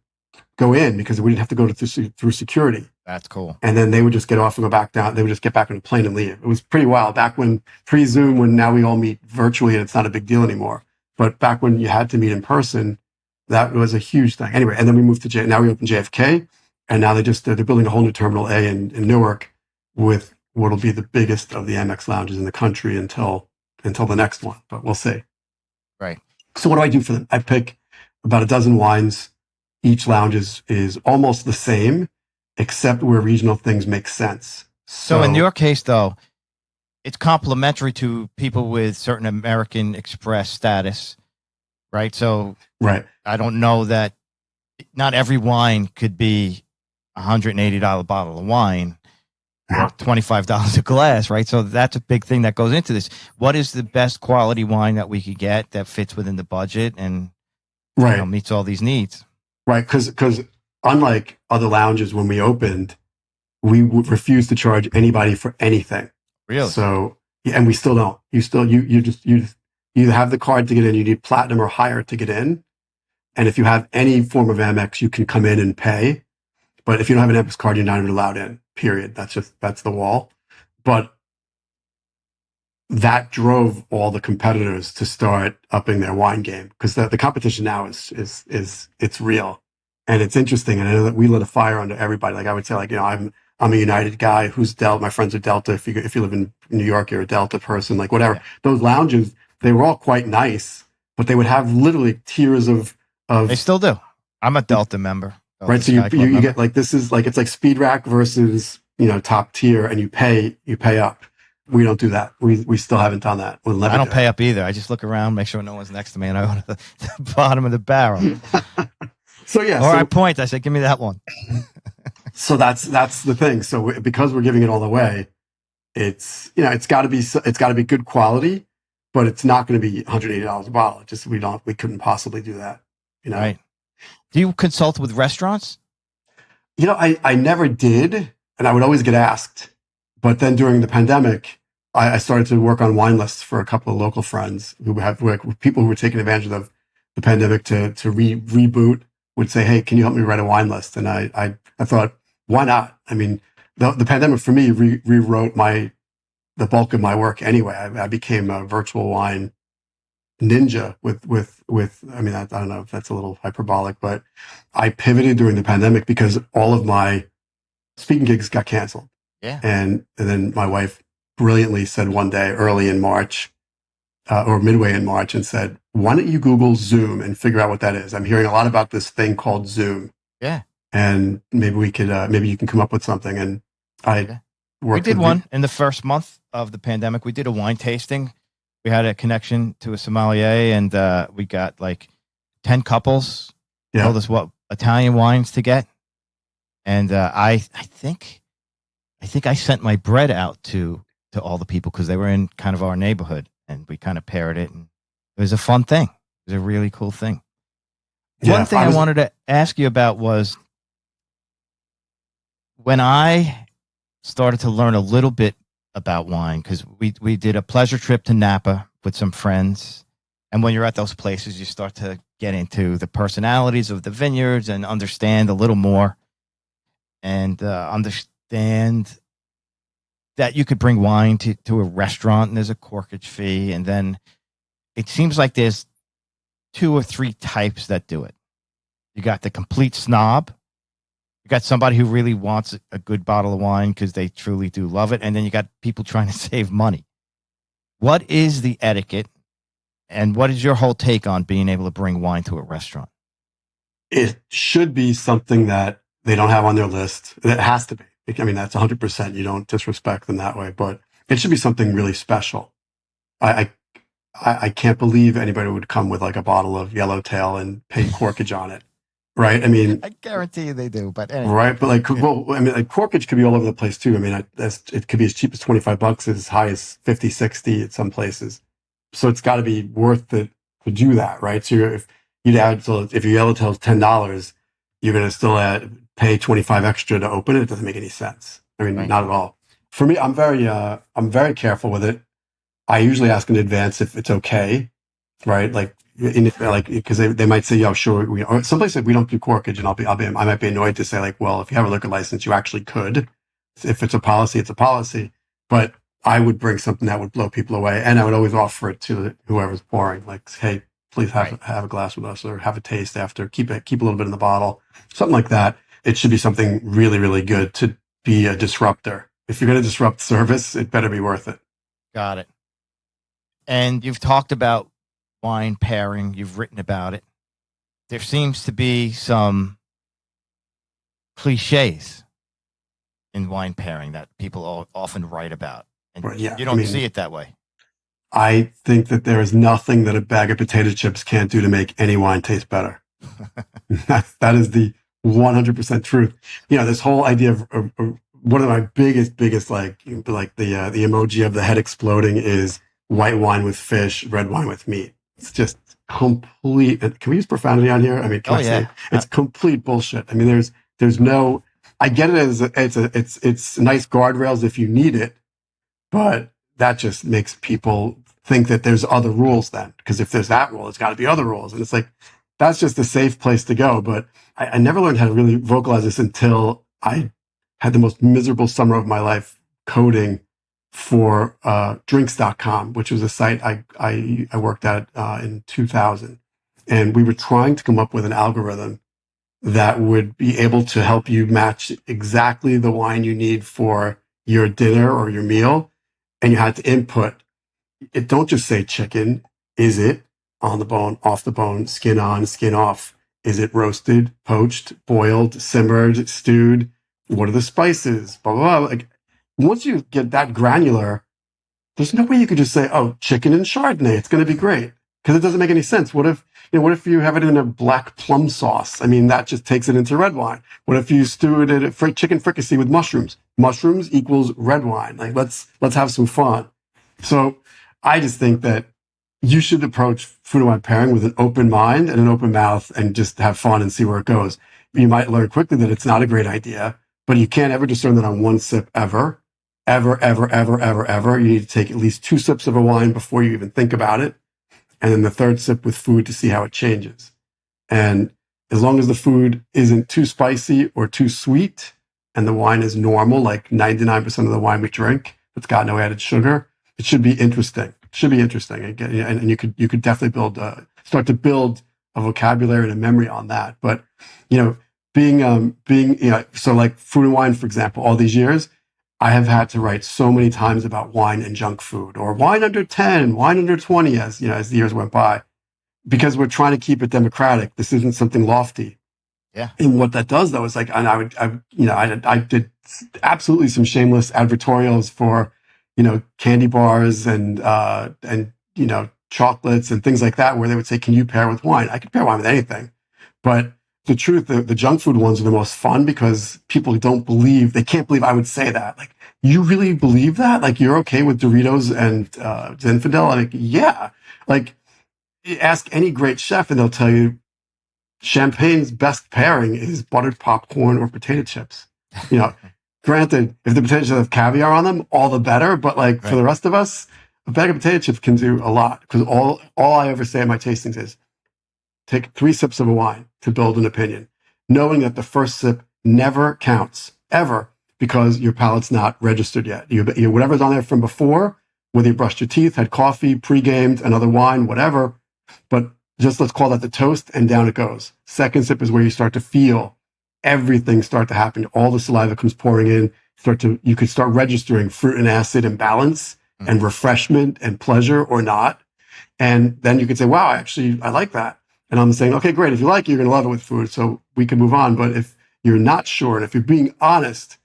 go in, because we didn't have to go through security. That's cool. And then they would just get off and go back down. They would just get back on the plane and leave. It was pretty wild back when pre-Zoom, when now we all meet virtually and it's not a big deal anymore. But back when you had to meet in person, that was a huge thing. Anyway, and then we moved to now we opened JFK, and now they're building a whole new Terminal A in Newark with what'll be the biggest of the Amex lounges in the country until the next one. But we'll see. Right. So what do I do for them? I pick about a dozen wines. Each lounge is almost the same, except where regional things make sense. So in your case, though, it's complementary to people with certain American Express status, right? So right. I don't know that not every wine could be $180 bottle of wine or $25 a glass, right? So that's a big thing that goes into this. What is the best quality wine that we could get that fits within the budget and meets all these needs? Right, because unlike other lounges when we opened, we refused to charge anybody for anything. Really? So, and we still don't. You either have the card to get in, you need platinum or higher to get in. And if you have any form of Amex, you can come in and pay. But if you don't have an Amex card, you're not even allowed in, period. That's the wall. But that drove all the competitors to start upping their wine game, because the competition now is it's real. And it's interesting. And I know that we lit a fire under everybody. Like I would say, like, I'm a United guy who's Delta. My friends are Delta. If you live in New York, you're a Delta person, like whatever. Yeah. Those lounges, they were all quite nice, but they would have literally tiers of. They still do. I'm a Delta member. Delta right. So you get like, this is like, it's like Speed Rack versus, top tier, and you pay up. We don't do that. We still haven't done that. We'll never I don't pay up either. I just look around, make sure no one's next to me, and I go to the bottom of the barrel. So yeah. Or I point. I say, give me that one. So that's the thing. So because we're giving it all away, it's it's got to be good quality, but it's not going to be $180 a bottle. It just we couldn't possibly do that. Right. Do you consult with restaurants? I never did, and I would always get asked. But then during the pandemic, I started to work on wine lists for a couple of local friends who have people who were taking advantage of the pandemic to reboot. Would say, hey, can you help me write a wine list? And I thought, why not? I mean, the pandemic for me rewrote the bulk of my work anyway. I became a virtual wine ninja with I mean, I don't know if that's a little hyperbolic, but I pivoted during the pandemic because all of my speaking gigs got canceled. Yeah. And then my wife brilliantly said one day early in March, or midway in March, and said, why don't you Google Zoom and figure out what that is? I'm hearing a lot about this thing called Zoom. Yeah. And maybe we could, maybe you can come up with something. And we did one in the first month of the pandemic. We did a wine tasting. We had a connection to a sommelier, and we got like 10 couples. Told us what Italian wines to get. And I think I sent my bread out to all the people because they were in kind of our neighborhood, and we kind of paired it, and it was a fun thing. It was a really cool thing. One thing I wanted to ask you about was when I started to learn a little bit about wine, because we did a pleasure trip to Napa with some friends, and when you're at those places, you start to get into the personalities of the vineyards and understand a little more, and understand that you could bring wine to a restaurant and there's a corkage fee. And then it seems like there's 2 or 3 types that do it. You got the complete snob. You got somebody who really wants a good bottle of wine because they truly do love it. And then you got people trying to save money. What is the etiquette, and what is your whole take on being able to bring wine to a restaurant? It should be something that they don't have on their list. It has to be. I mean, that's 100%. You don't disrespect them that way, but it should be something really special. I can't believe anybody would come with like a bottle of Yellowtail and paint corkage on it, right? I mean, I guarantee you they do, but anyway. Right, but like, well, I mean, like corkage could be all over the place too. I mean, it could be as cheap as $25, as high as 50, 60 at some places. So it's got to be worth it to do that, right? So if your Yellowtail is $10, you're going to still pay 25 extra to open it. It doesn't make any sense. I mean, not at all. For me, I'm very careful with it. I usually ask in advance if it's okay, right? Like, because they might say, "Yeah, sure." Or some places we don't do corkage, and I might be annoyed to say, like, "Well, if you have a liquor license, you actually could. If it's a policy, it's a policy." But I would bring something that would blow people away, and I would always offer it to whoever's pouring, like, "Hey, please have a glass with us, or have a taste after. Keep a little bit in the bottle, something like that." It should be something really, really good to be a disruptor. If you're going to disrupt service, it better be worth it. Got it. And you've talked about wine pairing. You've written about it. There seems to be some cliches in wine pairing that people often write about. And Right, yeah. you don't see it that way. I think that there is nothing that a bag of potato chips can't do to make any wine taste better. That is the 100% truth. This whole idea of one of my biggest like the emoji of the head exploding is white wine with fish, red wine with meat. It's just complete. Can we use profanity on here? I mean, can I say it's complete bullshit? I mean, there's no. I get it as it's nice guardrails if you need it, but that just makes people think that there's other rules then. Because if there's that rule, there's got to be other rules, and it's like that's just a safe place to go. But I never learned how to really vocalize this until I had the most miserable summer of my life coding for drinks.com, which was a site I worked at in 2000. And we were trying to come up with an algorithm that would be able to help you match exactly the wine you need for your dinner or your meal. And you had to input it. Don't just say chicken. Is it on the bone, off the bone, skin on, skin off? Is it roasted, poached, boiled, simmered, stewed? What are the spices? Blah, blah, blah. Like, once you get that granular, there's no way you could just say, oh, chicken and Chardonnay, it's going to be great. Because it doesn't make any sense. What if you have it in a black plum sauce? I mean, that just takes it into red wine. What if you stew it in chicken fricassee with mushrooms? Mushrooms equals red wine. Like, let's have some fun. So I just think that you should approach food and wine pairing with an open mind and an open mouth and just have fun and see where it goes. You might learn quickly that it's not a great idea, but you can't ever discern that on one sip ever. Ever. You need to take at least 2 sips of a wine before you even think about it. And then the 3rd sip with food to see how it changes. And as long as the food isn't too spicy or too sweet and the wine is normal, like 99% of the wine we drink, it's got no added sugar, it should be interesting. And you could definitely start to build a vocabulary and a memory on that. But, so like food and wine, for example, all these years, I have had to write so many times about wine and junk food, or wine under 10, wine under 20, as the years went by, because we're trying to keep it democratic. This isn't something lofty. Yeah. And what that does, though, is like, and I did absolutely some shameless advertorials for, candy bars and chocolates and things like that, where they would say, "Can you pair with wine?" I could pair wine with anything, but the truth, the junk food ones are the most fun because people they can't believe I would say that. Like, you really believe that? Like, you're okay with Doritos and Zinfandel? Like, yeah. Like, ask any great chef and they'll tell you champagne's best pairing is buttered popcorn or potato chips. Granted, if the potato chips have caviar on them, all the better. But like for the rest of us, a bag of potato chips can do a lot. Because all I ever say at my tastings is, take 3 sips of a wine to build an opinion, knowing that the first sip never counts, ever, because your palate's not registered yet. Whatever's on there from before, whether you brushed your teeth, had coffee, pre-gamed, another wine, whatever, but just let's call that the toast, and down it goes. Second sip is where you start to feel everything start to happen. All the saliva comes pouring in. You could start registering fruit and acid and balance and refreshment and pleasure or not. And then you could say, wow, I like that. And I'm saying, okay, great. If you like it, you're going to love it with food. So we can move on. But if you're not sure, and if you're being honest,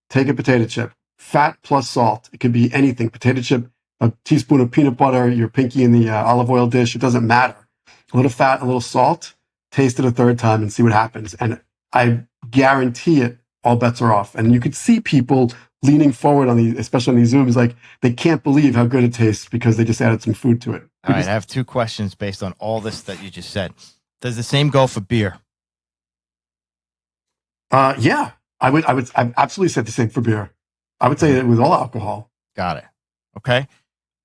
take a potato chip, fat plus salt. It could be anything. Potato chip, a teaspoon of peanut butter, your pinky in the olive oil dish. It doesn't matter. A little fat, a little salt, taste it a 3rd time and see what happens. And I guarantee it, all bets are off. And you could see people leaning forward especially on these Zooms, like they can't believe how good it tastes because they just added some food to it. All right, I have 2 questions based on all this that you just said. Does the same go for beer? Yeah, I absolutely said the same for beer. I would say that with all alcohol. Got it. Okay.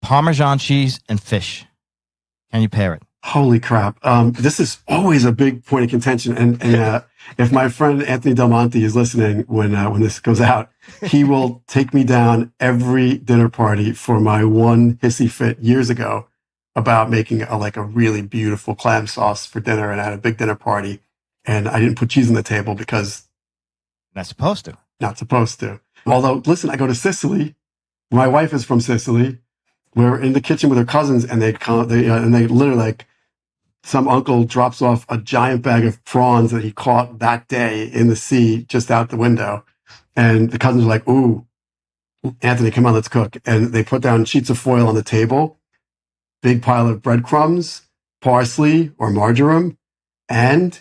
Parmesan cheese and fish. Can you pair it? Holy crap. This is always a big point of contention. And if my friend Anthony Del Monte is listening when this goes out, he will take me down every dinner party for my one hissy fit years ago about making a really beautiful clam sauce for dinner, and I had a big dinner party and I didn't put cheese on the table because not supposed to. Although, listen, I go to Sicily. My wife is from Sicily. We're in the kitchen with her cousins, and they literally, like, some uncle drops off a giant bag of prawns that he caught that day in the sea just out the window. And the cousins were like, "Ooh, Anthony, come on, let's cook." And they put down sheets of foil on the table, big pile of breadcrumbs, parsley or marjoram, and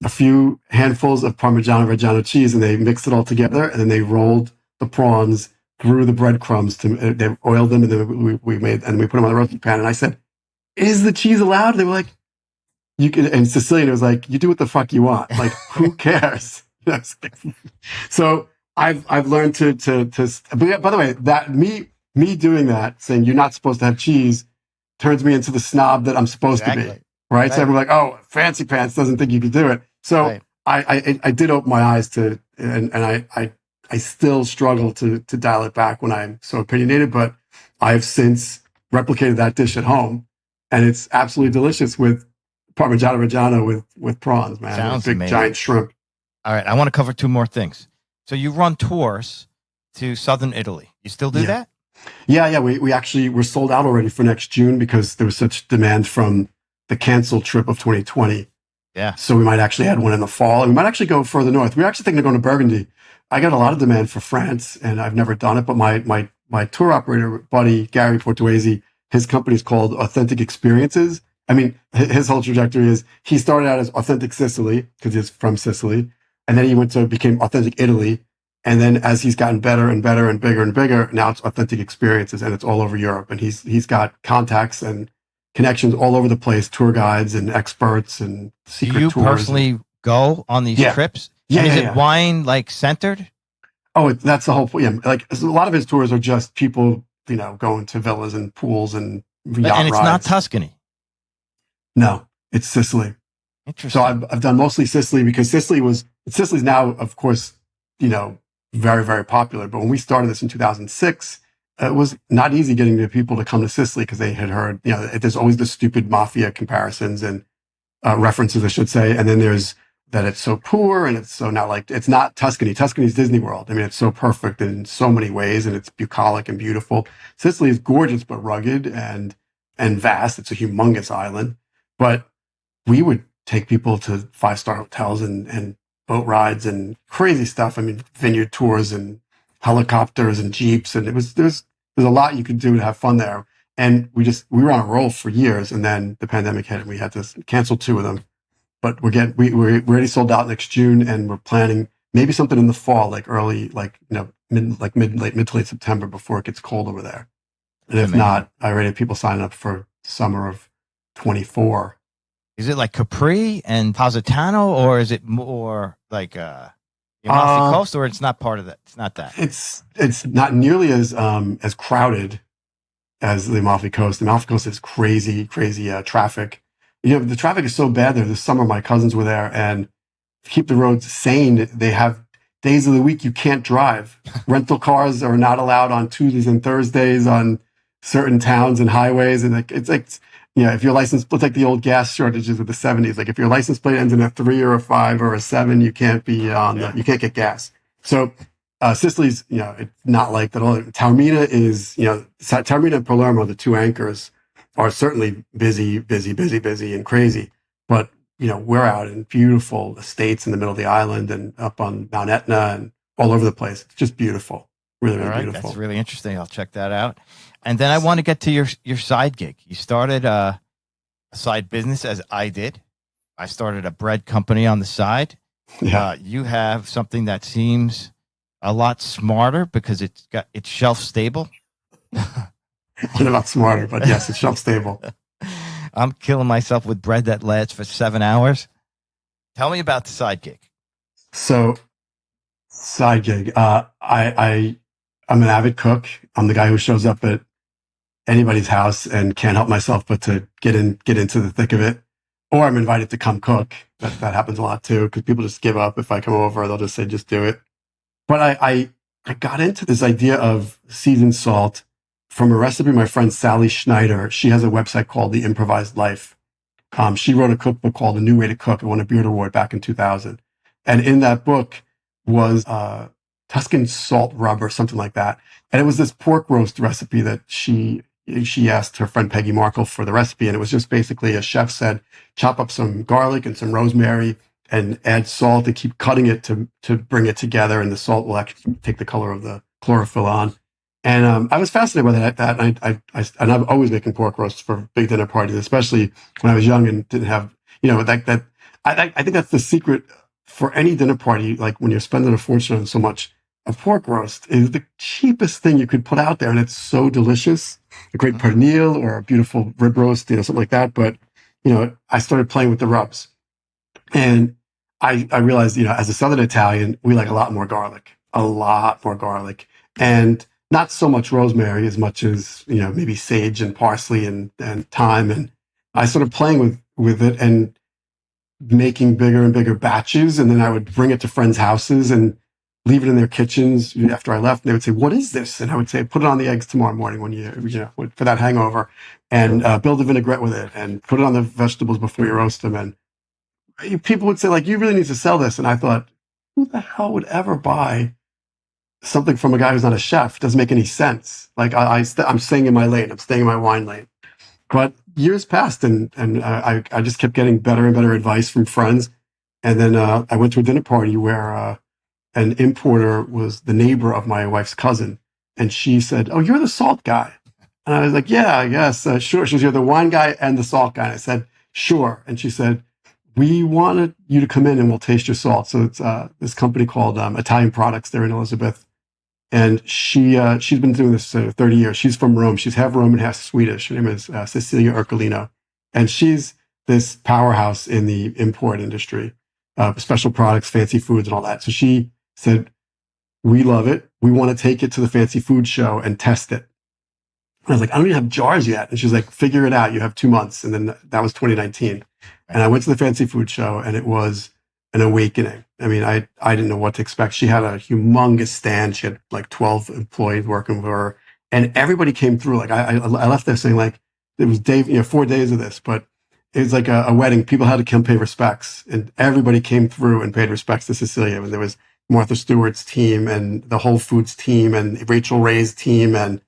a few handfuls of Parmigiano Reggiano cheese, and they mixed it all together, and then they rolled the prawns through the breadcrumbs. They oiled them, and then we put them on the roasting pan. And I said, "Is the cheese allowed?" They were like, "You can." And Sicilian was like, "You do what the fuck you want. Like, who cares?" So I've learned to. But by the way, that me doing that, saying you're not supposed to have cheese, turns me into the snob that I'm supposed to be. Right? So everyone's like, "Oh, fancy pants doesn't think you can do it." So I did open my eyes to, and I still struggle to dial it back when I'm so opinionated, but I've since replicated that dish at home, and it's absolutely delicious with Parmigiano Reggiano with prawns, man. Sounds big amazing. Giant shrimp. All right, I want to cover two more things. So you run tours to southern Italy. You still do that? Yeah. We're sold out already for next June because there was such demand from the canceled trip of 2020. Yeah. So we might actually add one in the fall. And we might actually go further north. We're actually thinking of going to Burgundy. I got a lot of demand for France, and I've never done it. But my tour operator buddy, Gary Portuesi, his company is called Authentic Experiences. I mean, his whole trajectory is he started out as Authentic Sicily because he's from Sicily. And then he became Authentic Italy. And then as he's gotten better and better and bigger and bigger, now it's Authentic Experiences, and it's all over Europe. And he's got contacts and connections all over the place, tour guides and experts and secret tours. Do you personally go on these trips? Yeah. And is it wine like centered? Oh, that's the whole point. Yeah. Like a lot of his tours are just people, going to villas and pools and yacht and it's rides. not Tuscany. No, it's Sicily. Interesting. So I've done mostly Sicily because Sicily's now, of course, very, very popular. But when we started this in 2006, it was not easy getting the people to come to Sicily because they had heard, there's always the stupid mafia comparisons and references, I should say. And then there's that it's so poor and it's so it's not Tuscany. Tuscany's Disney World. I mean, it's so perfect in so many ways and it's bucolic and beautiful. Sicily is gorgeous, but rugged and vast. It's a humongous island. But we would take people to 5-star hotels and boat rides and crazy stuff. I mean, vineyard tours and helicopters and jeeps, and there's a lot you could do to have fun there. And we were on a roll for years, and then the pandemic hit, and we had to cancel 2 of them. But we're already sold out next June, and we're planning maybe something in the fall, like early, mid to late September before it gets cold over there. And if not, I already have people signing up for summer of 24. Is it like Capri and Positano, or is it more like Amalfi Coast, or it's not part of that? It's not that. It's not nearly as crowded as the Amalfi Coast. The Amalfi Coast is crazy traffic. The traffic is so bad there. This summer, my cousins were there, and to keep the roads sane, they have days of the week you can't drive. Rental cars are not allowed on Tuesdays and Thursdays on certain towns and highways, and it's like. If your license, it's like the old gas shortages of the 70s. Like if your license plate ends in a 3 or a 5 or a 7, you can't be on. You can't get gas. So Sicily's, it's not like that. Taormina is, Taormina and Palermo, the 2 anchors, are certainly busy and crazy. But we're out in beautiful estates in the middle of the island and up on Mount Etna and all over the place. It's just beautiful. Really, really beautiful. That's really interesting. I'll check that out. And then I want to get to your side gig. You started a side business, as I did. I started a bread company on the side. Yeah. You have something that seems a lot smarter because it's shelf stable. Not about smarter, but yes, it's shelf stable. I'm killing myself with bread that lasts for 7 hours. Tell me about the side gig. So, side gig. I'm an avid cook. I'm the guy who shows up at anybody's house and can't help myself but to get into the thick of it. Or I'm invited to come cook. That happens a lot too, because people just give up if I come over. They'll just say, just do it. But I got into this idea of seasoned salt from a recipe my friend Sally Schneider. She has a website called The Improvised Life. She wrote a cookbook called A New Way to Cook. It won a Beard Award back in 2000. And in that book was Tuscan salt rub or something like that. And it was this pork roast recipe that she asked her friend Peggy Markle for the recipe. And it was just basically, a chef said, chop up some garlic and some rosemary, and add salt and keep cutting it to bring it together, and the salt will actually take the color of the chlorophyll on. And I was fascinated by that. And I'm always making pork roasts for big dinner parties, especially when I was young and didn't have, I think that's the secret for any dinner party. Like when you're spending a fortune on so much, a pork roast is the cheapest thing you could put out there. And it's so delicious, a great pernil or a beautiful rib roast, something like that. But, I started playing with the rubs, and I realized, as a Southern Italian, we like a lot more garlic, and not so much rosemary as much as, maybe sage and parsley and thyme. And I started playing with it and making bigger and bigger batches. And then I would bring it to friends' houses and leave it in their kitchens after I left. And they would say, "What is this?" And I would say, "Put it on the eggs tomorrow morning for that hangover, and build a vinaigrette with it, and put it on the vegetables before you roast them." And people would say, like, "You really need to sell this." And I thought, who the hell would ever buy something from a guy who's not a chef? It doesn't make any sense. Like I'm staying in my lane. I'm staying in my wine lane. But years passed, and I just kept getting better and better advice from friends. And then I went to a dinner party where an importer was the neighbor of my wife's cousin. And she said, "Oh, you're the salt guy." And I was like, "Yeah, I guess, sure." She was, "You're the wine guy and the salt guy." And I said, "Sure." And she said, "We wanted you to come in and we'll taste your salt." So it's this company called Italian Products. They're in Elizabeth. And she's been doing this 30 years. She's from Rome. She's half Roman, half Swedish. Her name is Cecilia Ercolino. And she's this powerhouse in the import industry, special products, fancy foods, and all that. So she said, "We love it. We want to take it to the fancy food show and test it." And I was like, "I don't even have jars yet." And she's like, "Figure it out. You have 2 months." And then that was 2019. And I went to the fancy food show, and it was an awakening. I mean, I didn't know what to expect. She had a humongous stand. She had like 12 employees working with her, and everybody came through. Like I left there saying, like, it was 4 days of this, but it was like a wedding. People had to come pay respects, and everybody came through and paid respects to Cecilia. And there was Martha Stewart's team and the Whole Foods team and Rachel Ray's team and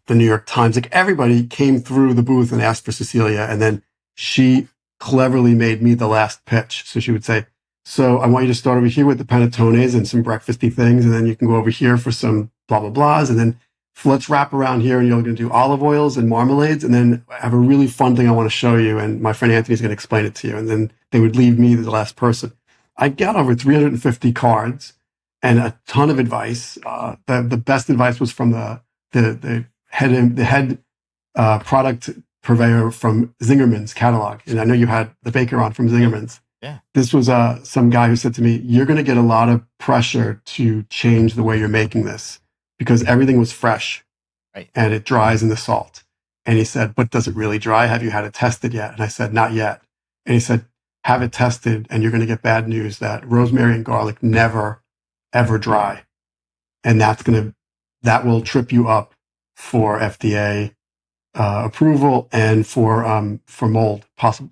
the New York Times. Like everybody came through the booth and asked for Cecilia. And then she cleverly made me the last pitch. So she would say, "So I want you to start over here with the panettones and some breakfasty things. And then you can go over here for some blah, blah, blahs. And then let's wrap around here, and you're going to do olive oils and marmalades. And then I have a really fun thing I want to show you. And my friend Anthony's going to explain it to you." And then they would leave me the last person. I got over 350 cards and a ton of advice. The best advice was from the head product purveyor from Zingerman's catalog. And I know you had the baker on from Zingerman's. Yeah. This was some guy who said to me, "You're going to get a lot of pressure to change the way you're making this, because everything was fresh, right, and it dries in the salt." And he said, "But does it really dry? Have you had it tested yet?" And I said, "Not yet." And he said, "Have it tested, and you're going to get bad news that rosemary and garlic never, ever dry. And that will trip you up for FDA approval and for mold,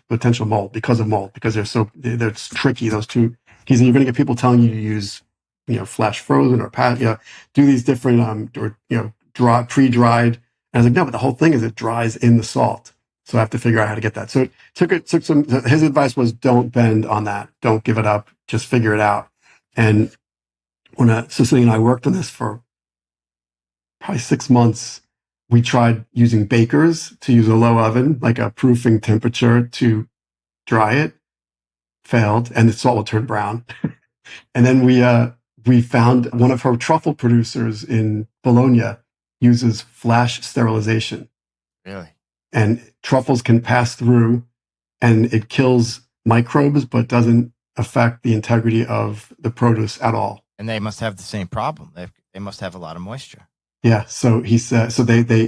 potential mold, because they're tricky, those two." He said, "You're going to get people telling you to use, flash frozen or do these different pre-dried." And I was like, "No, but the whole thing is it dries in the salt. So I have to figure out how to get that." So it took some. His advice was, don't bend on that. Don't give it up. Just figure it out. And when Cecilia and I worked on this for probably 6 months, we tried using bakers to use a low oven, like a proofing temperature to dry it. Failed, and the salt would turn brown. And then we found one of her truffle producers in Bologna uses flash sterilization. Really? And truffles can pass through, and it kills microbes, but doesn't affect the integrity of the produce at all. And they must have the same problem. They must have a lot of moisture. Yeah. So he said,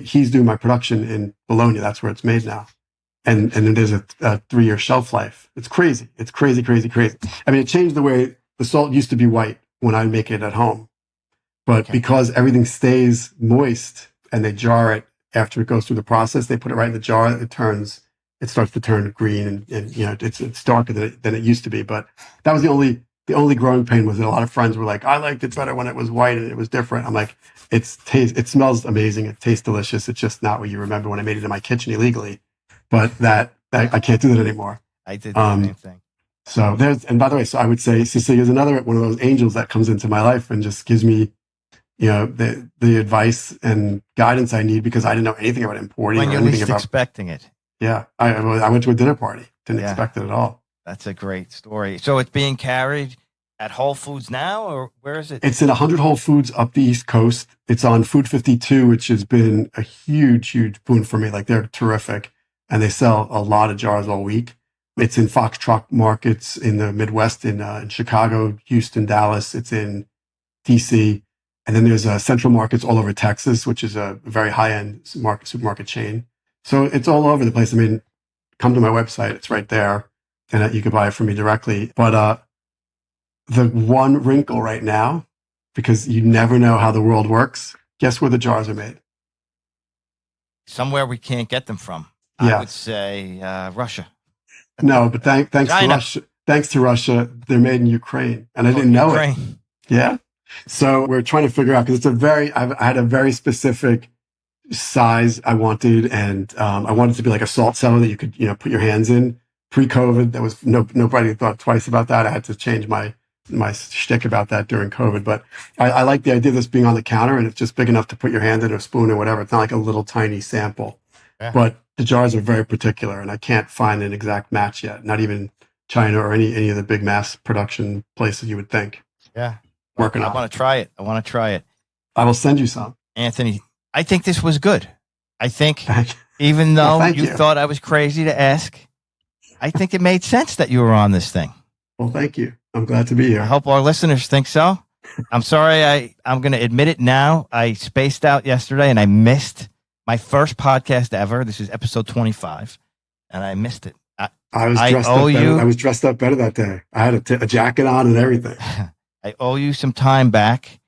he's doing my production in Bologna. That's where it's made now. And then there's a 3-year shelf life. It's crazy. It's crazy, crazy, crazy. I mean, it changed the way the salt used to be white when I make it at home, but because everything stays moist and they jar it after it goes through the process, they put it right in the jar. It starts to turn green, and it's darker than it used to be. But that was the only growing pain, was that a lot of friends were like, "I liked it better when it was white and it was different." I'm like, it smells amazing. It tastes delicious. It's just not what you remember when I made it in my kitchen illegally. But that I can't do that anymore. I did the same thing. So and by the way, so I would say Cecilia is another one of those angels that comes into my life and just gives me, the advice and guidance I need, because I didn't know anything about importing when or you're anything least about expecting it. Yeah, I went to a dinner party, didn't expect it at all. That's a great story. So it's being carried at Whole Foods now, or where is it? It's in 100 Whole Foods up the East Coast. It's on Food 52, which has been a huge, huge boon for me. Like, they're terrific, and they sell a lot of jars all week. It's in Foxtrot markets in the Midwest, in Chicago, Houston, Dallas. It's in DC. And then there's central markets all over Texas, which is a very high-end supermarket chain. So it's all over the place. I mean, come to my website. It's right there. And you can buy it from me directly. But the one wrinkle right now, because you never know how the world works, guess where the jars are made? Somewhere we can't get them from. Yeah. I would say Russia. No, but thanks to Russia, they're made in Ukraine. And I didn't know it. Yeah. So we're trying to figure out, because I had a very specific size I wanted, and I wanted it to be like a salt cellar that you could, put your hands in. Pre-COVID, there was nobody thought twice about that. I had to change my shtick about that during COVID. But I like the idea of this being on the counter, and it's just big enough to put your hand in, or a spoon or whatever. It's not like a little tiny sample. Yeah. But the jars are very particular, and I can't find an exact match yet. Not even China or any of the big mass production places you would think. Yeah. Working on it. I want to try it. I will send you some. Anthony, I think this was good. I think even though you thought I was crazy to ask, I think it made sense that you were on this thing. Well, thank you. I'm glad to be here. I hope our listeners think so. I'm sorry. I'm going to admit it now. I spaced out yesterday and I missed my first podcast ever. This is episode 25, and I missed it. I was dressed up better that day. I had a jacket on and everything. I owe you some time back.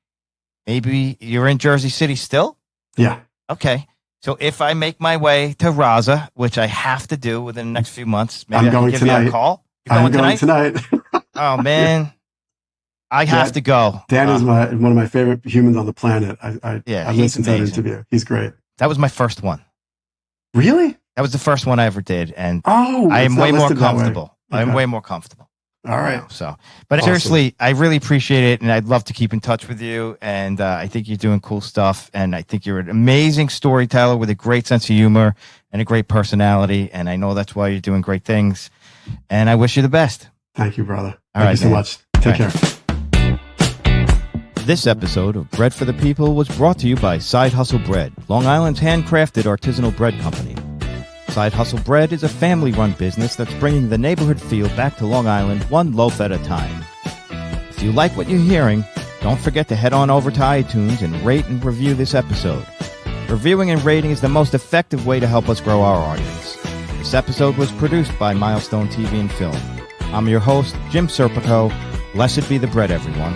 Maybe you're in Jersey City still? Yeah. Okay. So if I make my way to Raza, which I have to do within the next few months, maybe I'm going give tonight. You a call. I'm going tonight. Oh, man. I have to go. Dan is one of my favorite humans on the planet. I listened to that interview. He's great. That was my first one. Really? That was the first one I ever did. And I am way more comfortable. Okay. I'm way more comfortable. All right. But awesome. Seriously, I really appreciate it. And I'd love to keep in touch with you. And I think you're doing cool stuff. And I think you're an amazing storyteller with a great sense of humor and a great personality. And I know that's why you're doing great things. And I wish you the best. Thank you, brother. Thank you so much. Take care. This episode of Bread for the People was brought to you by Side Hustle Bread, Long Island's handcrafted artisanal bread company. Side Hustle Bread is a family-run business that's bringing the neighborhood feel back to Long Island one loaf at a time. If you like what you're hearing, don't forget to head on over to iTunes and rate and review this episode. Reviewing and rating is the most effective way to help us grow our audience. This episode was produced by Milestone TV and Film. I'm your host, Jim Serpico. Blessed be the bread, everyone.